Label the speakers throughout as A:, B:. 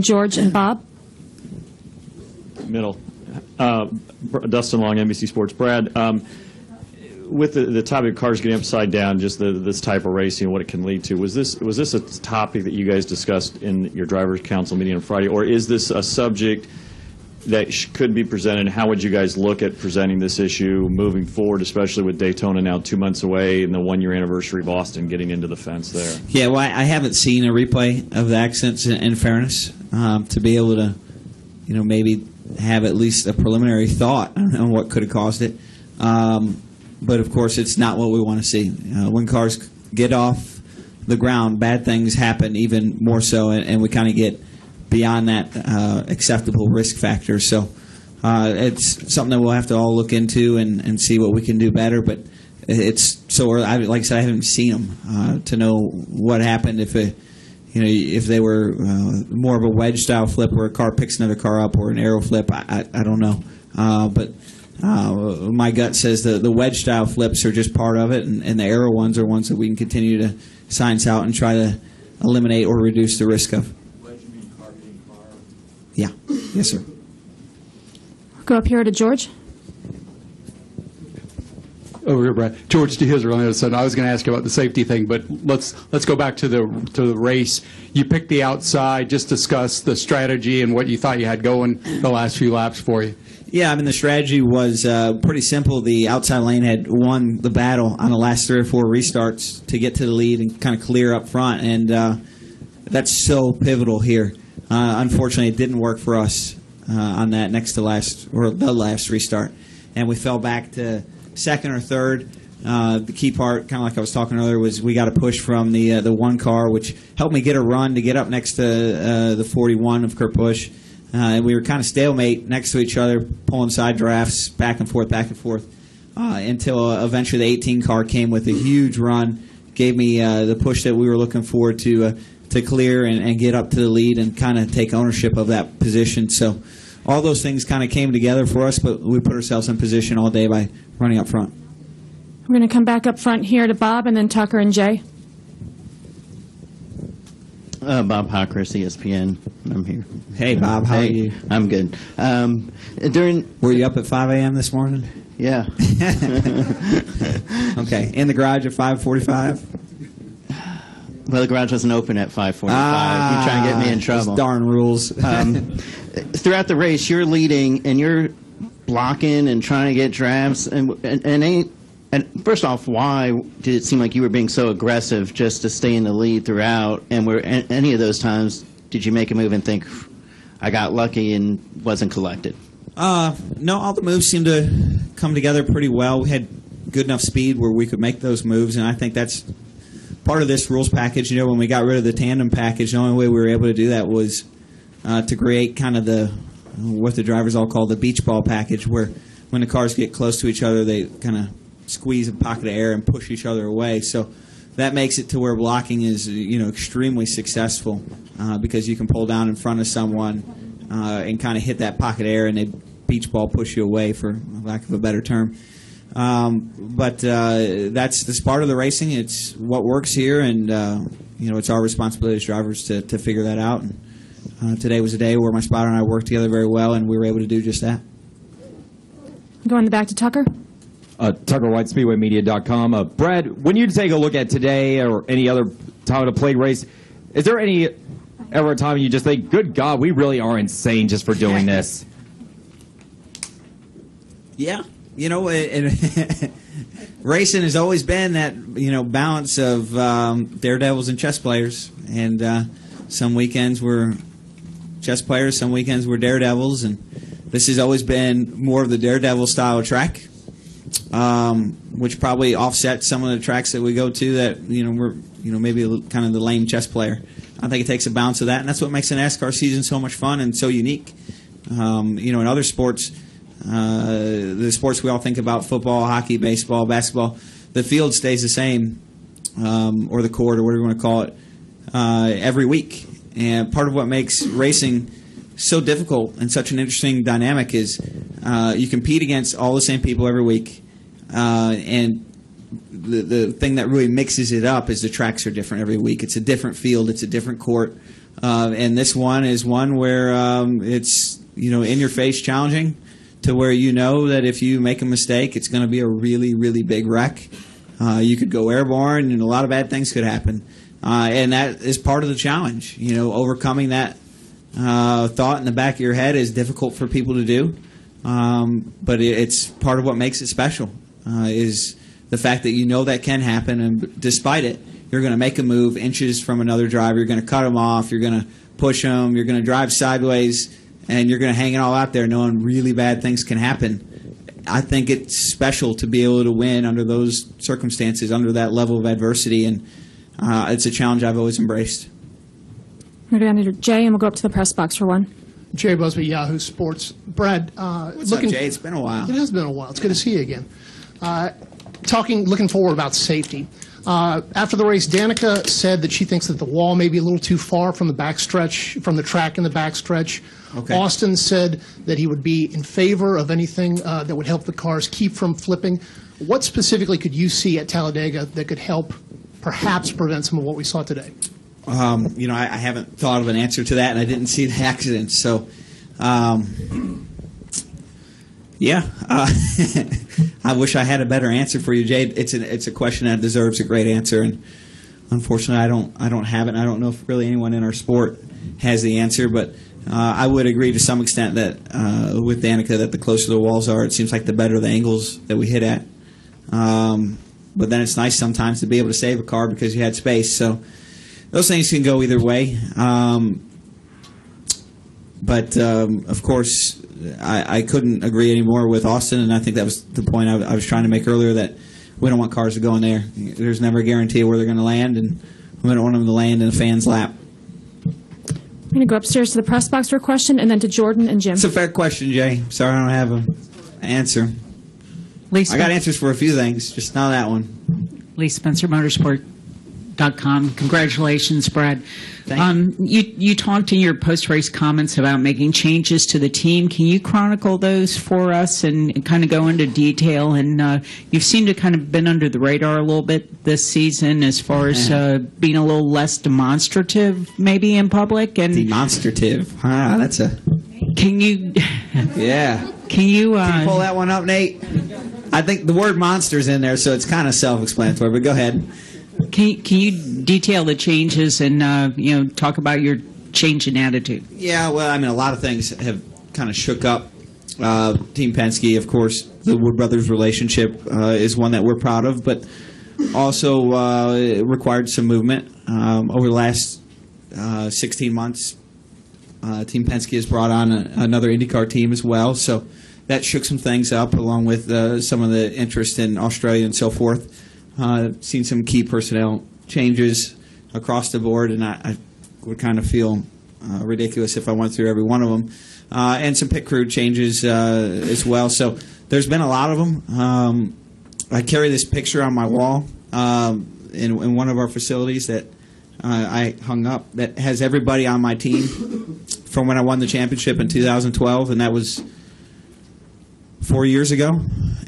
A: then George and Bob.
B: Middle. Dustin Long, NBC Sports. Brad, with the topic of cars getting upside down, just this type of racing and what it can lead to, was this a topic that you guys discussed in your drivers' council meeting on Friday, or is this a subject that could be presented? How would you guys look at presenting this issue moving forward, especially with Daytona now 2 months away and the 1-year anniversary of Boston getting into the fence there?
C: Yeah, well, I haven't seen a replay of the accidents, in fairness, to be able to, maybe have at least a preliminary thought on what could have caused it. But, of course, it's not what we want to see. When cars get off the ground, bad things happen even more so, and we kind of get beyond that acceptable risk factor. So it's something that we'll have to all look into and see what we can do better. But it's like I said, I haven't seen them to know what happened if they were more of a wedge style flip where a car picks another car up, or an arrow flip. I don't know, but my gut says the wedge style flips are just part of it, and the arrow ones are ones that we can continue to science out and try to eliminate or reduce the risk of. Yeah. Yes, sir.
A: Go up here to George.
D: Over here, Brad. George DeHizer on the other side. I was going to ask you about the safety thing, but let's go back to the race. You picked the outside. Just discuss the strategy and what you thought you had going the last few laps for you.
C: Yeah, the strategy was pretty simple. The outside lane had won the battle on the last 3 or 4 restarts to get to the lead and kind of clear up front, and that's so pivotal here. Unfortunately, it didn't work for us on that next to last, or the last restart, and we fell back to second or third. The key part, kind of like I was talking earlier, was we got a push from the one car, which helped me get a run to get up next to the 41 of Kurt Busch. And we were kind of stalemate next to each other, pulling side drafts back and forth, until eventually the 18 car came with a huge run, gave me the push that we were looking forward to clear and get up to the lead and kind of take ownership of that position. So all those things kind of came together for us, but we put ourselves in position all day by running up front.
A: We're going to come back up front here to Bob, and then Tucker and Jay.
E: Bob Hawkers, ESPN. I'm here.
C: Hey, Bob. How are you?
E: I'm good.
C: Were you up at 5 a.m. this morning?
E: Yeah.
C: Okay. In the garage at 5:45?
E: Well, the garage wasn't open at 5:45. You try and get me in trouble.
C: Darn rules.
E: Throughout the race, you're leading and you're blocking and trying to get drafts. And first off, why did it seem like you were being so aggressive just to stay in the lead throughout? And were any of those times did you make a move and think, I got lucky and wasn't collected?
C: No, all the moves seemed to come together pretty well. We had good enough speed where we could make those moves, and I think that's part of this rules package. When we got rid of the tandem package, the only way we were able to do that was to create kind of what the drivers all call the beach ball package, where when the cars get close to each other, they kind of squeeze a pocket of air and push each other away. So that makes it to where blocking is extremely successful because you can pull down in front of someone and kind of hit that pocket of air, and they beach ball push you away, for lack of a better term. But that's part of the racing. It's what works here, and it's our responsibility as drivers to figure that out. And today was a day where my spotter and I worked together very well, and we were able to do just that.
A: Going back to Tucker.
F: Tucker White, SpeedwayMedia.com. Brad, when you take a look at today or any other time of the plate race, is there ever a time you just think, good God, we really are insane just for doing this?
C: Yeah. Racing has always been that, balance of daredevils and chess players. And some weekends we're chess players, some weekends we're daredevils. And this has always been more of the daredevil style of track, which probably offsets some of the tracks that we go to that, we're, maybe kind of the lame chess player. I think it takes a balance of that, and that's what makes the NASCAR season so much fun and so unique. In other sports, the sports we all think about, football, hockey, baseball, basketball, the field stays the same, or the court, or whatever you want to call it, every week. And part of what makes racing so difficult and such an interesting dynamic is you compete against all the same people every week, and the thing that really mixes it up is the tracks are different every week. It's a different field. It's a different court. And this one is one where it's, in your face challenging, to where you know that if you make a mistake, it's going to be a really, really big wreck. You could go airborne, and a lot of bad things could happen. And that is part of the challenge. Overcoming that thought in the back of your head is difficult for people to do. But it's part of what makes it special, is the fact that that can happen, and despite it, you're going to make a move inches from another driver. You're going to cut them off. You're going to push them. You're going to drive sideways, and you're going to hang it all out there knowing really bad things can happen. I think it's special to be able to win under those circumstances, under that level of adversity, and it's a challenge I've always embraced.
A: We're going to go to Jay, and we'll go up to the press box for one.
G: Jay Busby, Yahoo Sports. Brad,
C: What's up, Jay? It's been a while.
G: It has been a while. It's good to see you again. Looking forward about safety. After the race, Danica said that she thinks that the wall may be a little too far from the backstretch, from the track in the backstretch.
C: Okay.
G: Austin said that he would be in favor of anything that would help the cars keep from flipping. What specifically could you see at Talladega that could help perhaps prevent some of what we saw today?
C: I haven't thought of an answer to that, and I didn't see the accident. So, I wish I had a better answer for you, Jade. It's a question that deserves a great answer, and unfortunately, I don't have it. And I don't know if really anyone in our sport has the answer, but I would agree to some extent that with Danica that the closer the walls are, it seems like the better the angles that we hit at. But then it's nice sometimes to be able to save a car because you had space. So those things can go either way. But of course, I couldn't agree anymore with Austin, and I think that was the point I was trying to make earlier, that we don't want cars to go in there. There's never a guarantee of where they're going to land, and we don't want them to land in a fan's lap.
A: I'm going to go upstairs to the press box for a question, and then to Jordan and Jim.
C: It's a fair question, Jay. Sorry I don't have an answer. I got answers for a few things, just not that one.
H: Lee Spencer, Motorsport.com. Congratulations, Brad. You talked in your post-race comments about making changes to the team. Can you chronicle those for us and kind of go into detail? And you've seemed to kind of been under the radar a little bit this season as far as being a little less demonstrative maybe in public. And
C: demonstrative. That's a...
H: Can you...
C: Yeah.
H: Can you
C: pull that one up, Nate? I think the word monster's in there, so it's kind of self-explanatory, but go ahead.
H: Can you detail the changes and talk about your change in attitude?
C: Yeah, well, I mean, a lot of things have kind of shook up Team Penske. Of course, the Wood Brothers relationship is one that we're proud of, but also it required some movement. Over the last 16 months, Team Penske has brought on another IndyCar team as well, so that shook some things up, along with some of the interest in Australia and so forth. Seen some key personnel changes across the board, and I would kind of feel ridiculous if I went through every one of them. And some pit crew changes as well. So there's been a lot of them. I carry this picture on my wall in one of our facilities that I hung up that has everybody on my team from when I won the championship in 2012, and that was 4 years ago.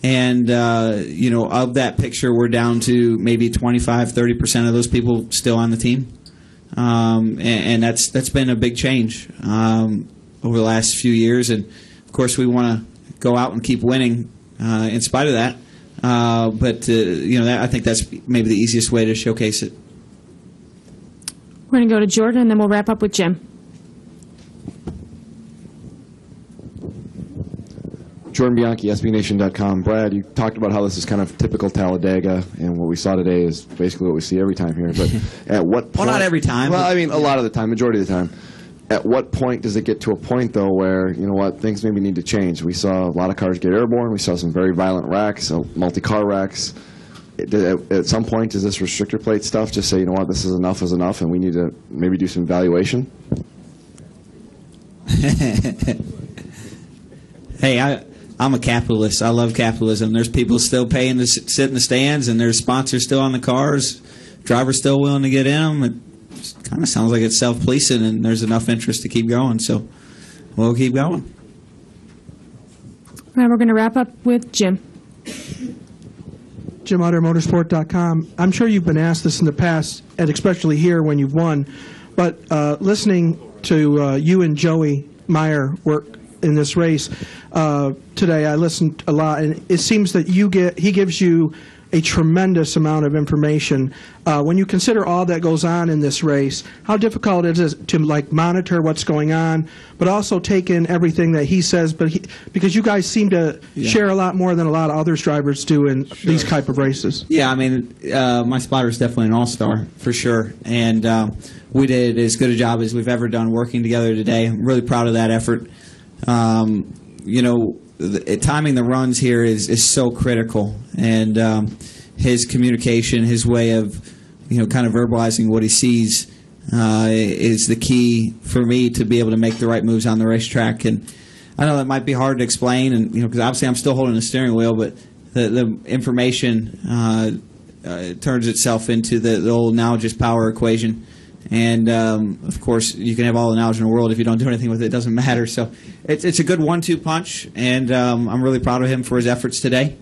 C: And, of that picture, we're down to maybe 25-30% of those people still on the team. And that's been a big change over the last few years. And, of course, we want to go out and keep winning in spite of that. I think that's maybe the easiest way to showcase it.
A: We're going to go to Jordan, and then we'll wrap up with Jim.
I: Jordan Bianchi, SBNation.com. Brad, you talked about how this is kind of typical Talladega, and what we saw today is basically what we see every time here. But at what point...
C: Well, not every time.
I: Well, I mean, a lot of the time, majority of the time. At what point does it get to a point, though, where, things maybe need to change? We saw a lot of cars get airborne. We saw some very violent wrecks, multi-car wrecks. At some point, does this restrictor plate stuff just say, this is enough, and we need to maybe do some evaluation?
C: Hey, I'm a capitalist. I love capitalism. There's people still paying to sit in the stands, and there's sponsors still on the cars, drivers still willing to get in them. It kind of sounds like it's self-policing, and there's enough interest to keep going, so we'll keep going.
A: All right, we're going to wrap up with Jim.
J: Jim Utter, Motorsport.com. I'm sure you've been asked this in the past, and especially here when you've won. but listening to you and Joey Meyer work in this race today, I listened a lot, and it seems that he gives you a tremendous amount of information. When you consider all that goes on in this race, how difficult it is to monitor what's going on, but also take in everything that he says. Because you guys seem to share a lot more than a lot of other drivers do in these type of races.
C: Yeah, I mean, my spotter is definitely an all-star for sure, and we did as good a job as we've ever done working together today. I'm really proud of that effort. Timing the runs here is so critical, and his communication, his way of kind of verbalizing what he sees is the key for me to be able to make the right moves on the racetrack. And I know that might be hard to explain, and because obviously I'm still holding the steering wheel, but the information turns itself into the old knowledge is power equation. And, of course, you can have all the knowledge in the world. If you don't do anything with it, it doesn't matter. So it's a good 1-2 punch, and I'm really proud of him for his efforts today.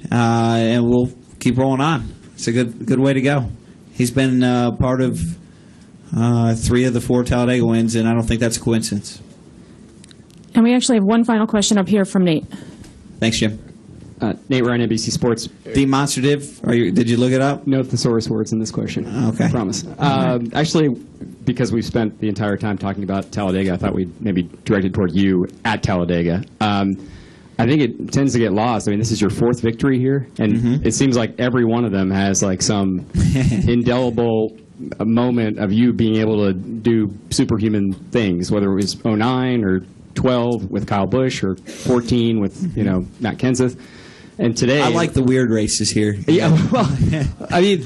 C: And we'll keep rolling on. It's a good way to go. He's been part of 3 of the 4 Talladega wins, and I don't think that's a coincidence.
A: And we actually have one final question up here from Nate.
C: Thanks, Jim.
K: Nate Ryan, NBC Sports.
C: Demonstrative? Did you look it up?
K: No thesaurus words in this question.
C: Okay.
K: I promise. Actually, because we've spent the entire time talking about Talladega, I thought we'd maybe directed toward you at Talladega. I think it tends to get lost. I mean, this is your 4th victory here, and it seems like every one of them has like some indelible moment of you being able to do superhuman things, whether it was 09 or 12 with Kyle Busch or 14 with Matt Kenseth. And today,
C: I like the weird races here.
K: Yeah, well, I mean,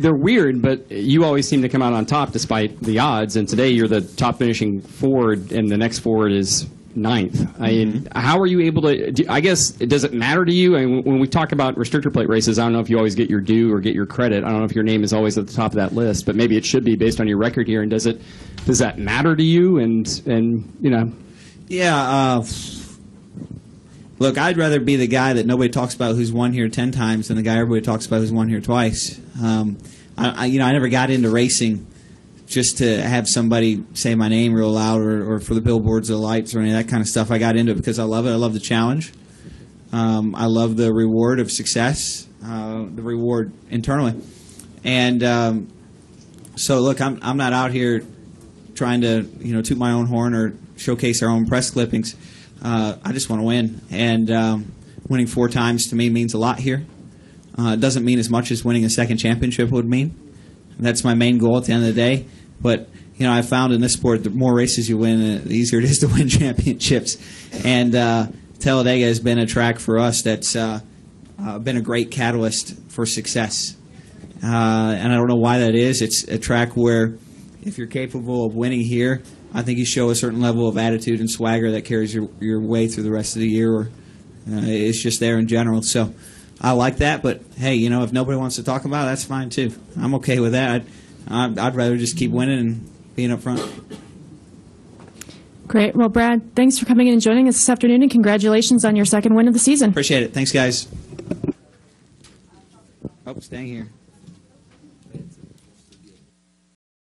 K: they're weird, but you always seem to come out on top despite the odds. And today, you're the top finishing Ford, and the next Ford is 9th. I mean, how are you able to? I guess does it matter to you? I mean, when we talk about restrictor plate races, I don't know if you always get your due or get your credit. I don't know if your name is always at the top of that list, but maybe it should be based on your record here. And does that matter to you? And
C: Yeah. Look, I'd rather be the guy that nobody talks about who's won here 10 times than the guy everybody talks about who's won here twice. I never got into racing just to have somebody say my name real loud or for the billboards or the lights or any of that kind of stuff. I got into it because I love it. I love the challenge. I love the reward of success, the reward internally. And so, look, I'm not out here trying to toot my own horn or showcase our own press clippings. I just want to win, and winning 4 times to me means a lot here. It doesn't mean as much as winning a second championship would mean. That's my main goal at the end of the day. But I found in this sport, the more races you win, the easier it is to win championships. And Talladega has been a track for us that's been a great catalyst for success. And I don't know why that is. It's a track where if you're capable of winning here, I think you show a certain level of attitude and swagger that carries your way through the rest of the year, or it's just there in general. So I like that, but hey, if nobody wants to talk about it, that's fine too. I'm okay with that. I'd rather just keep winning and being up front.
A: Great. Well, Brad, thanks for coming in and joining us this afternoon, and congratulations on your 2nd win of the season.
C: Appreciate it. Thanks, guys. Oh, staying here.